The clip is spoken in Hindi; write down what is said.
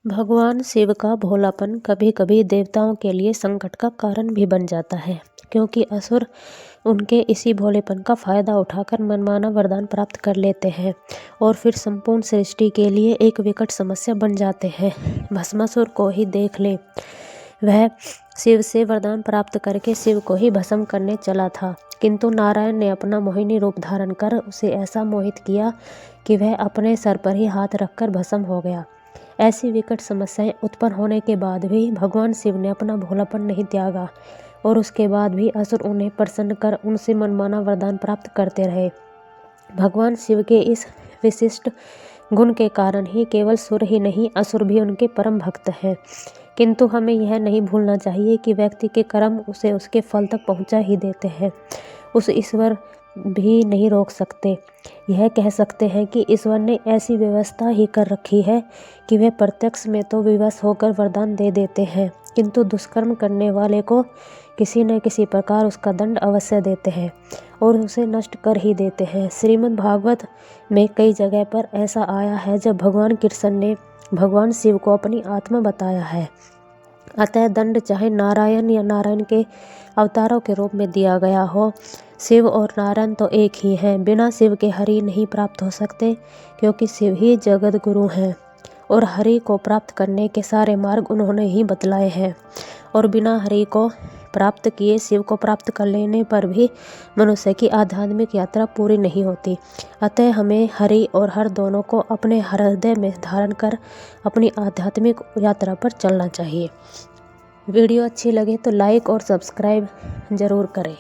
भगवान शिव का भोलापन कभी कभी देवताओं के लिए संकट का कारण भी बन जाता है, क्योंकि असुर उनके इसी भोलेपन का फायदा उठाकर मनमाना वरदान प्राप्त कर लेते हैं और फिर संपूर्ण सृष्टि के लिए एक विकट समस्या बन जाते हैं। भस्मासुर को ही देख ले, वह शिव से वरदान प्राप्त करके शिव को ही भस्म करने चला था, किंतु नारायण ने अपना मोहिनी रूप धारण कर उसे ऐसा मोहित किया कि वह अपने सर पर ही हाथ रखकर भस्म हो गया। ऐसी विकट समस्याएं उत्पन्न होने के बाद भी भगवान शिव ने अपना भोलापन नहीं त्यागा और उसके बाद भी असुर उन्हें प्रसन्न कर उनसे मनमाना वरदान प्राप्त करते रहे। भगवान शिव के इस विशिष्ट गुण के कारण ही केवल सुर ही नहीं, असुर भी उनके परम भक्त हैं। किंतु हमें यह नहीं भूलना चाहिए कि व्यक्ति के कर्म उसे उसके फल तक पहुंचा ही देते हैं। उस ईश्वर भी नहीं रोक सकते। यह कह सकते हैं कि ईश्वर ने ऐसी व्यवस्था ही कर रखी है कि वे प्रत्यक्ष में तो विवश होकर वरदान दे देते हैं, किंतु दुष्कर्म करने वाले को किसी न किसी प्रकार उसका दंड अवश्य देते हैं और उसे नष्ट कर ही देते हैं। श्रीमद् भागवत में कई जगह पर ऐसा आया है जब भगवान कृष्ण ने भगवान शिव को अपनी आत्मा बताया है। अतः दंड चाहे नारायण या नारायण के अवतारों के रूप में दिया गया हो, शिव और नारायण तो एक ही हैं। बिना शिव के हरि नहीं प्राप्त हो सकते, क्योंकि शिव ही जगत गुरु हैं और हरि को प्राप्त करने के सारे मार्ग उन्होंने ही बतलाए हैं। और बिना हरि को प्राप्त किए शिव को प्राप्त कर लेने पर भी मनुष्य की आध्यात्मिक यात्रा पूरी नहीं होती। अतः हमें हरि और हर दोनों को अपने हृदय में धारण कर अपनी आध्यात्मिक यात्रा पर चलना चाहिए। वीडियो अच्छी लगे तो लाइक और सब्सक्राइब जरूर करें।